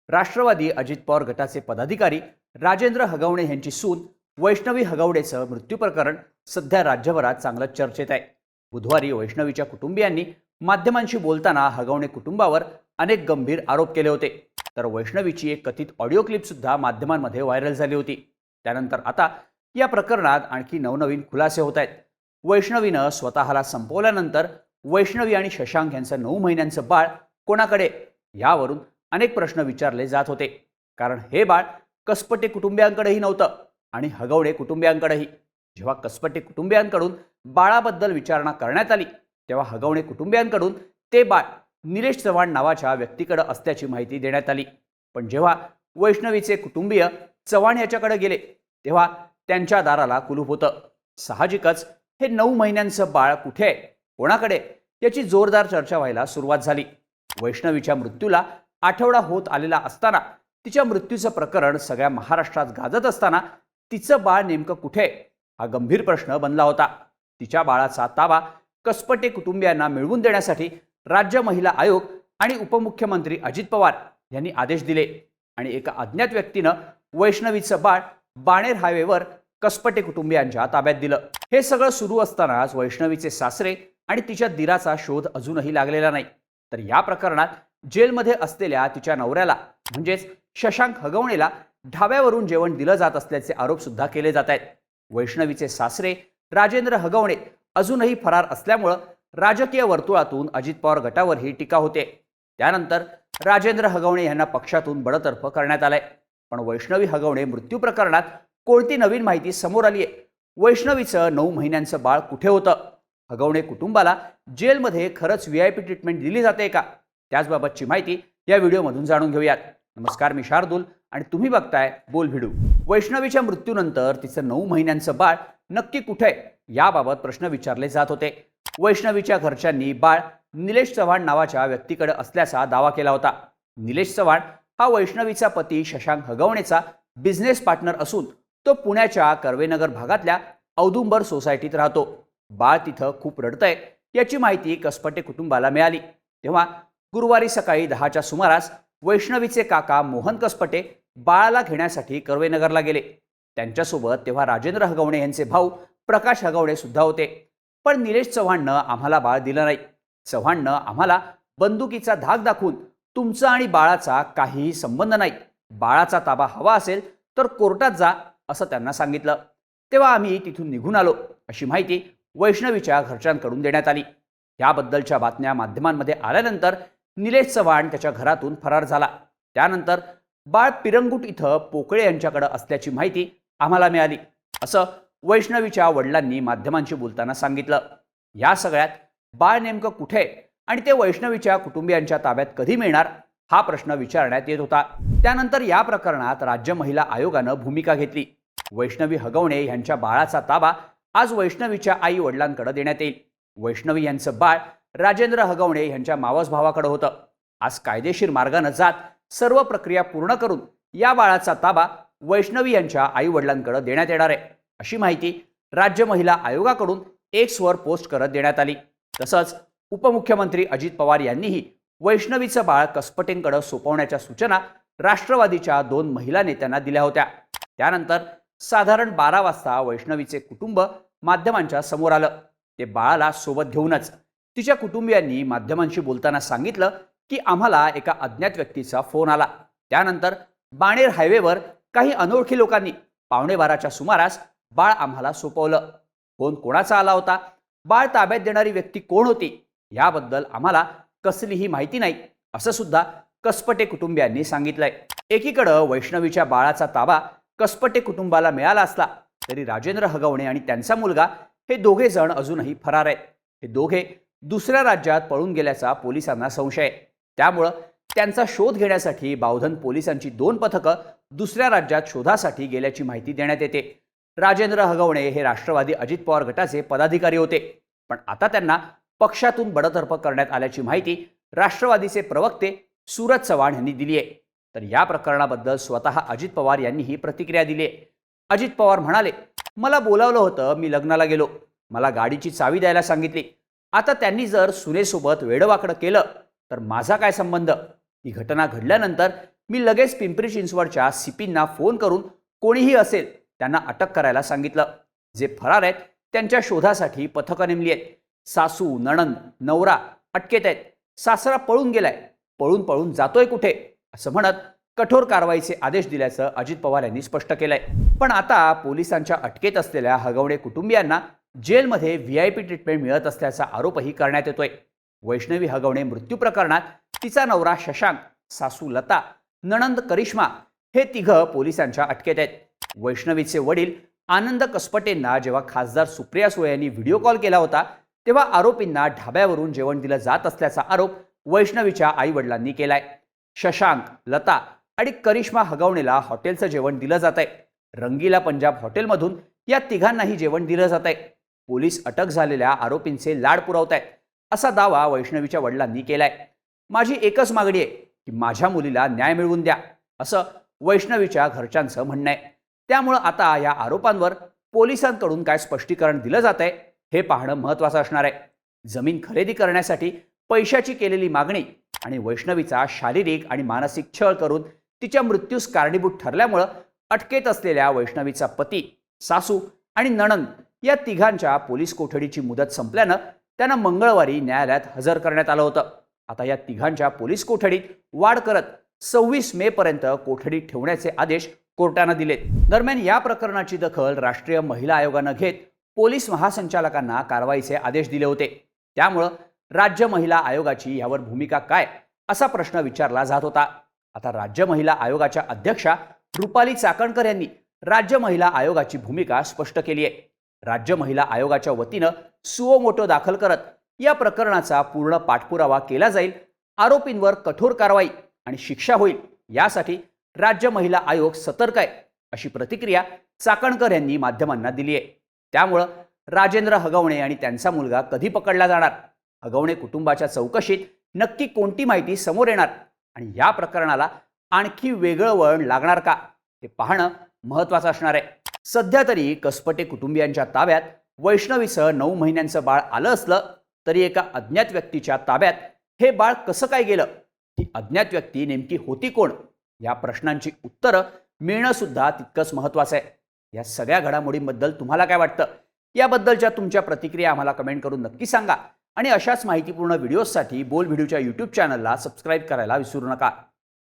राष्ट्रवादी अजित पवार गटाचे पदाधिकारी राजेंद्र हगवणे यांची सून वैष्णवी हगवणेचं मृत्यू प्रकरण सध्या राज्यभरात चांगलं चर्चेत आहे। बुधवारी वैष्णवीच्या कुटुंबियांनी माध्यमांशी बोलताना हगवणे कुटुंबावर अनेक गंभीर आरोप केले होते। तर वैष्णवीची एक कथित ऑडिओ क्लिप सुद्धा माध्यमांमध्ये व्हायरल झाली होती। त्यानंतर आता या प्रकरणात आणखी नवनवीन खुलासे होत आहेत। वैष्णवीनं स्वतःला संपवल्यानंतर वैष्णवी आणि शशांक यांचं 9 महिन्यांचं बाळ कोणाकडे, यावरून अनेक प्रश्न विचारले जात होते। कारण हे बाळ कसपटे कुटुंबियांकडेही नव्हतं आणि हगवणे कुटुंबियांकडेही। जेव्हा कसपटे कुटुंबियांकडून बाळाबद्दल विचारणा करण्यात आली तेव्हा हगवणे कुटुंबियांकडून ते बाळ निलेश चव्हाण नावाच्या व्यक्तीकडे असल्याची माहिती देण्यात आली। पण जेव्हा वैष्णवीचे कुटुंबीय चव्हाण याच्याकडे गेले तेव्हा त्यांच्या दाराला कुलूप होतं। साहजिकच हे 9 महिन्यांचं बाळ कुठे आहे, कोणाकडे, याची जोरदार चर्चा व्हायला सुरुवात झाली। वैष्णवीच्या मृत्यूला आठवडा होत आलेला असताना, तिच्या मृत्यूचं प्रकरण सगळ्या महाराष्ट्रात गाजत असताना तिचं बाळ नेमकं कुठे हा गंभीर प्रश्न बनला होता। तिच्या बाळाचा ताबा कसपटे कुटुंबियांना मिळवून देण्यासाठी राज्य महिला आयोग आणि उपमुख्यमंत्री अजित पवार यांनी आदेश दिले आणि एका अज्ञात व्यक्तीनं वैष्णवीचं बाळ बाणेर हायवेवर कसपटे कुटुंबियांच्या ताब्यात दिलं। हे सगळं सुरू असतानाच वैष्णवीचे सासरे आणि तिच्या दिराचा शोध अजूनही लागलेला नाही। तर या प्रकरणात जेलमध्ये असलेल्या तिच्या नवऱ्याला म्हणजेच शशांक हगवणेला ढाब्यावरून जेवण दिलं जात असल्याचे आरोप सुद्धा केले जात आहेत। वैष्णवीचे सासरे राजेंद्र हगवणे अजूनही फरार असल्यामुळे राजकीय वर्तुळातून अजित पवार गटावर ही टीका होते। त्यानंतर राजेंद्र हगवणे यांना पक्षातून बडतर्फ करण्यात आलंय। पण वैष्णवी हगवणे मृत्यू प्रकरणात कोणती नवीन माहिती समोर आली आहे? वैष्णवीचं 9 महिन्यांचं बाळ कुठे होतं? हगवणे कुटुंबाला जेलमध्ये खरंच VIP ट्रीटमेंट दिली जाते का? त्याचबाबतची माहिती या व्हिडिओमधून जाणून घेऊयात। नमस्कार, मी शार्दूल आणि तुम्ही बघताय बोल भिडू। वैष्णवीच्या मृत्यूनंतर तिचं 9 महिन्यांचं बाळ नक्की कुठे आहे याबाबत प्रश्न विचारले जात होते। वैष्णवीच्या घरच्यांनी बाळ निलेश चव्हाण नावाच्या व्यक्तीकडे असल्याचा दावा केला होता। निलेश चव्हाण हा वैष्णवीचा पती शशांक हगवणेचा बिझनेस पार्टनर असून तो पुण्याच्या कर्वेनगर भागातल्या औदुंबर सोसायटीत राहतो। बाळ तिथं खूप रडतंय याची माहिती कसपटे कुटुंबाला मिळाली तेव्हा गुरुवारी सकाळी 10च्या सुमारास वैष्णवीचे काका मोहन कसपटे बाळाला घेण्यासाठी कर्वेनगरला गेले। त्यांच्यासोबत तेव्हा राजेंद्र हगवणे यांचे भाऊ प्रकाश हगवणे सुद्धा होते। पण निलेश चव्हाणनं आम्हाला बाळ दिलं नाही। चव्हाणनं आम्हाला बंदुकीचा धाक दाखवून तुमचा आणि बाळाचा काहीही संबंध नाही, बाळाचा ताबा हवा असेल तर कोर्टात जा असं त्यांना सांगितलं। तेव्हा आम्ही तिथून निघून आलो अशी माहिती वैष्णवीच्या घरच्यांकडून देण्यात आली। याबद्दलच्या बातम्या माध्यमांमध्ये आल्यानंतर निलेश चव्हाण त्याच्या घरातून फरार झाला। त्यानंतर बाळ पिरंगुट इथं पोकळे यांच्याकडे असल्याची माहिती आम्हाला मिळाली असं वैष्णवीच्या वडिलांनी माध्यमांशी बोलताना सांगितलं। या सगळ्यात बाळ नेमकं कुठे आणि ते वैष्णवीच्या कुटुंबियांच्या ताब्यात कधी मिळणार हा प्रश्न विचारण्यात येत होता। त्यानंतर या प्रकरणात राज्य महिला आयोगानं भूमिका घेतली। वैष्णवी हगवणे यांच्या बाळाचा ताबा आज वैष्णवीच्या आई वडिलांकडे देण्यात येईल। वैष्णवी यांचं बाळ राजेंद्र हगवणे यांच्या मावस भावाकडे होतं। आज कायदेशीर मार्गाने जात सर्व प्रक्रिया पूर्ण करून या बाळाचा ताबा वैष्णवी यांच्या आई वडिलांकडे देण्यात येणार आहे अशी माहिती राज्य महिला आयोगाकडून Xवर पोस्ट करत देण्यात आली। तसंच उपमुख्यमंत्री अजित पवार यांनीही वैष्णवीचं बाळ कसपटेंकडे सोपवण्याच्या सूचना राष्ट्रवादीच्या 2 महिला नेत्यांना दिल्या होत्या। त्यानंतर साधारण 12 वाजता वैष्णवीचे कुटुंब माध्यमांच्या समोर आलं। ते बाळाला सोबत घेऊनच तिच्या कुटुंबियांनी माध्यमांशी बोलताना सांगितलं की आम्हाला एका अज्ञात व्यक्तीचा फोन आला। त्यानंतर बाणेर हायवेवर काही अनोळखी लोकांनी 11:15च्या सुमारास बाळ आम्हाला सोपवलं। फोन कोणाचा आला होता, बाळ ताब्यात देणारी व्यक्ती कोण होती याबद्दल आम्हाला कसलीही माहिती नाही असं सुद्धा कसपटे कुटुंबियांनी सांगितलंय। एकीकडे वैष्णवीच्या बाळाचा ताबा कसपटे कुटुंबाला मिळाला असला तरी राजेंद्र हगवणे आणि त्यांचा मुलगा हे दोघे जण अजूनही फरार आहेत। हे दोघे दुसऱ्या राज्यात पळून गेल्याचा पोलिसांना संशय आहे। त्यामुळे त्यांचा शोध घेण्यासाठी बावधन पोलिसांची 2 पथकं दुसऱ्या राज्यात शोधासाठी गेल्याची माहिती देण्यात येते। राजेंद्र हगवणे हे राष्ट्रवादी अजित पवार गटाचे पदाधिकारी होते, पण आता त्यांना पक्षातून बडतर्फ करण्यात आल्याची माहिती राष्ट्रवादीचे प्रवक्ते सूरज चव्हाण यांनी दिली आहे। तर या प्रकरणाबद्दल स्वतः अजित पवार यांनीही प्रतिक्रिया दिली आहे। अजित पवार म्हणाले, मला बोलावलं होतं, मी लग्नाला गेलो, मला गाडीची चावी द्यायला सांगितली। आता त्यांनी जर सुनेसोबत वेडवाकडं केलं तर माझा काय संबंध? ही घटना घडल्यानंतर मी लगेच पिंपरी चिंचवडच्या सीपींना फोन करून कोणीही असेल त्यांना अटक करायला सांगितलं. जे फरार आहेत त्यांच्या शोधासाठी पथकं नेमली आहेत. सासू, नणंद, नवरा अटकेत आहेत. सासरा पळून गेलाय, पळून पळून जातोय कुठे असं म्हणत कठोर कारवाईचे आदेश दिल्याचं अजित पवार यांनी स्पष्ट केलंय. पण आता पोलिसांच्या अटकेत असलेल्या हगवणे कुटुंबियांना जेलमध्ये VIP ट्रीटमेंट मिळत असल्याचा आरोपही करण्यात येतोय. वैष्णवी हगवणे मृत्यू प्रकरणात तिचा नवरा शशांक, सासू लता, नणंद करिश्मा हे तिघं पोलिसांच्या अटकेत आहेत. वैष्णवीचे वडील आनंद कसपटेंना जेव्हा खासदार सुप्रिया सुळे यांनी व्हिडिओ कॉल केला होता तेव्हा आरोपींना ढाब्यावरून जेवण दिलं जात असल्याचा आरोप वैष्णवीच्या आई वडिलांनी केलाय. शशांक, लता आणि करिश्मा हगवणेला हॉटेलचं जेवण दिलं जात आहे. रंगीला पंजाब हॉटेलमधून या तिघांनाही जेवण दिलं जात आहे. पोलीस अटक झालेल्या आरोपींचे लाड पुरवत आहेत असा दावा वैष्णवीच्या वडिलांनी केलाय. माझी एकच मागणी आहे की माझ्या मुलीला न्याय मिळवून द्या असं वैष्णवीच्या घरच्यांचं म्हणणं आहे. त्यामुळं आता या आरोपांवर पोलिसांकडून काय स्पष्टीकरण दिलं जात आहे हे पाहणं महत्त्वाचं असणार आहे. जमीन खरेदी करण्यासाठी पैशाची केलेली मागणी आणि वैष्णवीचा शारीरिक आणि मानसिक छळ करून तिच्या मृत्यूस कारणीभूत ठरल्यामुळं अटकेत असलेल्या वैष्णवीचा पती, सासू आणि नणंद या तिघांच्या पोलीस कोठडीची मुदत संपल्यानं त्यांना मंगळवारी न्यायालयात हजर करण्यात आलं होतं. आता या तिघांच्या पोलीस कोठडीत वाढ करत 26 मे पर्यंत कोठडीत ठेवण्याचे आदेश कोर्टानं दिलेत. दरम्यान या प्रकरणाची दखल राष्ट्रीय महिला आयोगानं घेत पोलीस महासंचालकांना कारवाईचे आदेश दिले होते. त्यामुळं राज्य महिला आयोगाची यावर भूमिका काय असा प्रश्न विचारला जात होता. आता राज्य महिला आयोगाच्या अध्यक्षा रुपाली चाकणकर यांनी राज्य महिला आयोगाची भूमिका स्पष्ट केली आहे. राज्य महिला आयोगाच्या वतीनं सुओ मोटो दाखल करत या प्रकरणाचा पूर्ण पाठपुरावा केला जाईल. आरोपींवर कठोर कारवाई आणि शिक्षा होईल यासाठी राज्य महिला आयोग सतर्क आहे अशी प्रतिक्रिया चाकणकर यांनी माध्यमांना दिली आहे. त्यामुळं राजेंद्र हगवणे आणि त्यांचा मुलगा कधी पकडला जाणार, हगवणे कुटुंबाच्या चौकशीत नक्की कोणती माहिती समोर येणार आणि या प्रकरणाला आणखी वेगळं वळण लागणार का हे पाहणं महत्त्वाचं असणार आहे. सध्या तरी कसपटे कुटुंबियांच्या ताब्यात वैष्णवीसह 9 महिन्यांचं बाळ आलं असलं तरी एका अज्ञात व्यक्तीच्या ताब्यात हे बाळ कसं काय गेलं, ही अज्ञात व्यक्ती नेमकी होती कोण, या प्रश्नांची उत्तरं मिळणं सुद्धा तितकंच महत्त्वाचं आहे. या सगळ्या घडामोडींबद्दल तुम्हाला काय वाटतं याबद्दलच्या तुमच्या प्रतिक्रिया आम्हाला कमेंट करून नक्की सांगा आणि अशाच माहितीपूर्ण व्हिडिओजसाठी बोल व्हिडिओच्या YouTube चॅनलला सबस्क्राईब करायला विसरू नका.